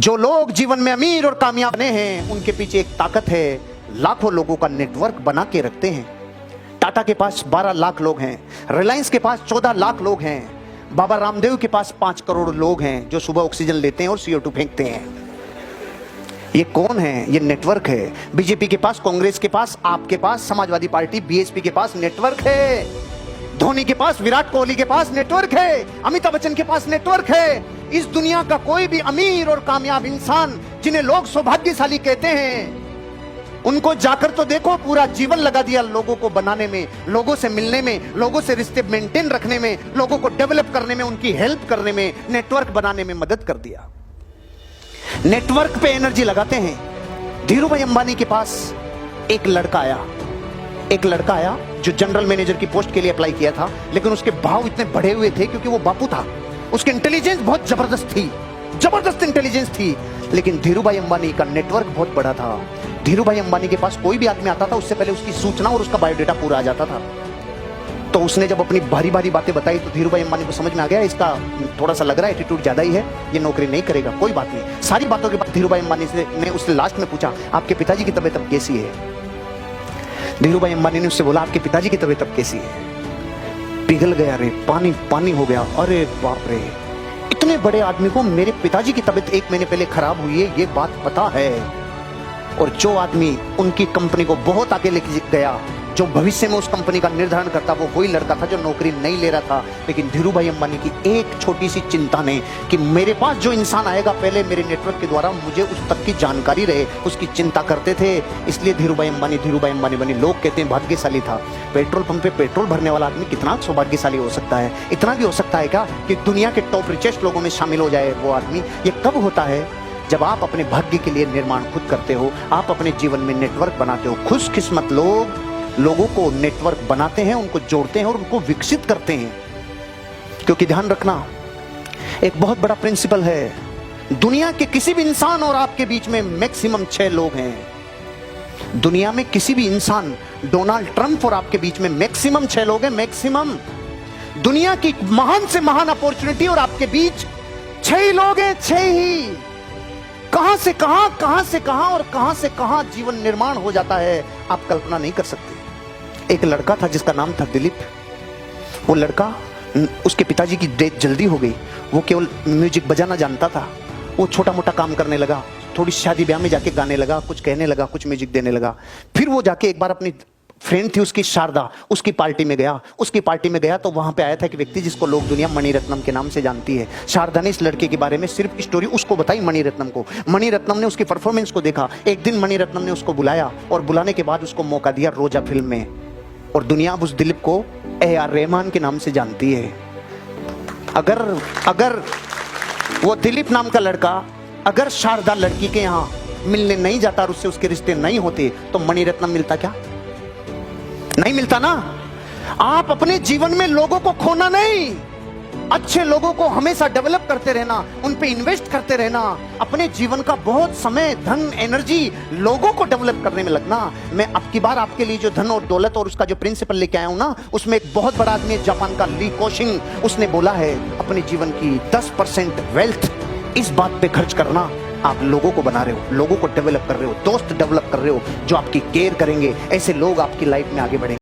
जो लोग जीवन में अमीर और कामयाब बने हैं उनके पीछे एक ताकत है, लाखों लोगों का नेटवर्क बना के रखते हैं। टाटा के पास 12 लाख लोग हैं, रिलायंस के पास 14 लाख लोग हैं, बाबा रामदेव के पास 5 करोड़ लोग हैं जो सुबह ऑक्सीजन लेते हैं और CO2 फेंकते हैं। ये कौन है? ये नेटवर्क है। बीजेपी के पास, कांग्रेस के पास, आपके पास, समाजवादी पार्टी BSP के पास नेटवर्क है। धोनी के पास, विराट कोहली के पास नेटवर्क है, अमिताभ बच्चन के पास नेटवर्क है। इस दुनिया का कोई भी अमीर और कामयाब इंसान जिन्हें लोग सौभाग्यशाली कहते हैं, उनको जाकर तो देखो, पूरा जीवन लगा दिया लोगों को बनाने में, लोगों से मिलने में, लोगों से रिश्ते मेंटेन रखने में, लोगों को डेवलप करने में, उनकी हेल्प करने में, नेटवर्क बनाने में मदद कर दिया। नेटवर्क पे एनर्जी लगाते हैं। धीरू भाई अंबानी के पास एक लड़का आया जो जनरल मैनेजर की पोस्ट के लिए अप्लाई किया था, लेकिन उसके भाव इतने बढ़े हुए थे क्योंकि वो बापू था। उसकी इंटेलिजेंस बहुत जबरदस्त इंटेलिजेंस थी, लेकिन धीरू भाई अंबानी का नेटवर्क बहुत बड़ा था। धीरू भाई अंबानी के पास कोई भी आदमी आता था, उससे पहले उसकी सूचना और उसका बायोडेटा पूरा आ जाता था। तो उसने जब अपनी भारी बातें बताई तो धीरू भाई अंबानी को समझ में आ गया, इसका थोड़ा सा लग रहा है एटीट्यूड ज्यादा ही है, ये नौकरी नहीं करेगा। कोई बात नहीं। सारी बातों के बाद धीरू भाई अंबानी ने उससे लास्ट में पूछा, आपके पिताजी की तबीयत अब कैसी है? धीरू भाई अंबानी ने उससे बोला, आपके पिताजी की तबीयत अब कैसी है? पिघल गया रे, पानी हो गया। अरे बाप रे, इतने बड़े आदमी को मेरे पिताजी की तबीयत 1 महीने पहले खराब हुई है, ये बात पता है। और जो आदमी उनकी कंपनी को बहुत आगे लेके गया, जो भविष्य में उस कंपनी का निर्धारण करता, वो वही लड़का था जो नौकरी नहीं ले रहा था। लेकिन धीरू भाई अंबानी की एक छोटी सी चिंता ने कि मेरे पास जो इंसान आएगा पहले मेरे नेटवर्क के द्वारा मुझे उस तक की जानकारी रहे, उसकी चिंता करते थे। इसलिए धीरू भाई अंबानी बने। लोग कहते हैं भाग्यशाली था। पेट्रोल पंप पे पेट्रोल भरने वाला आदमी कितना सौभाग्यशाली हो सकता है? इतना भी हो सकता है क्या कि दुनिया के टॉप रिचेस्ट लोगों में शामिल हो जाए वो आदमी? ये कब होता है? जब आप अपने भाग्य के लिए निर्माण खुद करते हो, आप अपने जीवन में नेटवर्क बनाते हो। खुशकिस्मत लोग लोगों को नेटवर्क बनाते हैं, उनको जोड़ते हैं और उनको विकसित करते हैं। क्योंकि ध्यान रखना, एक बहुत बड़ा प्रिंसिपल है, दुनिया के किसी भी इंसान और आपके बीच में मैक्सिमम 6 लोग हैं। दुनिया में किसी भी इंसान, डोनाल्ड ट्रंप और आपके बीच में मैक्सिमम 6 लोग हैं, मैक्सिमम। दुनिया की महान से महान अपॉर्चुनिटी और आपके बीच 6 ही लोग हैं, 6 ही। कहां से कहां और कहां से कहां जीवन निर्माण हो जाता है, आप कल्पना नहीं कर सकते। एक लड़का था जिसका नाम था दिलीप। वो लड़का, उसके पिताजी की डेथ जल्दी हो गई। वो केवल म्यूजिक बजाना जानता था। वो छोटा मोटा काम करने लगा, थोड़ी शादी ब्याह में जाके गाने लगा, कुछ कहने लगा, कुछ म्यूजिक देने लगा। फिर वो जाके एक बार अपनी फ्रेंड थी उसकी, शारदा, उसकी पार्टी में गया तो वहां पे आया था एक व्यक्ति जिसको लोग दुनिया मणिरत्नम के नाम से जानती है। शारदा ने इस लड़के के बारे में सिर्फ स्टोरी उसको बताई, मणिरत्नम को। मणिरत्नम ने उसकी परफॉर्मेंस को देखा। एक दिन मणिरत्नम ने उसको बुलाया और बुलाने के बाद उसको मौका दिया रोजा फिल्म में। और दुनिया अब उस दिलीप को AR रहमान के नाम से जानती है। अगर वो दिलीप नाम का लड़का अगर शारदा लड़की के यहाँ मिलने नहीं जाता और उससे उसके रिश्ते नहीं होते तो मणिरत्नम मिलता क्या? नहीं मिलता ना। आप अपने जीवन में लोगों को खोना नहीं, अच्छे लोगों को हमेशा डेवलप करते रहना, उन पे इन्वेस्ट करते रहना। अपने जीवन का बहुत समय, धन, एनर्जी लोगों को डेवलप करने में लगना। मैं अब की बार आपके लिए जो धन और दौलत और उसका जो प्रिंसिपल लेके आया हूं ना, उसमें एक बहुत बड़ा आदमी है, जापान का ली कोशिंग। उसने बोला है अपने जीवन की 10% वेल्थ इस बात पे खर्च करना, आप लोगों को बना रहे हो, लोगों को डेवलप कर रहे हो, दोस्त डेवलप कर रहे हो जो आपकी केयर करेंगे। ऐसे लोग आपकी लाइफ में आगे बढ़ेंगे।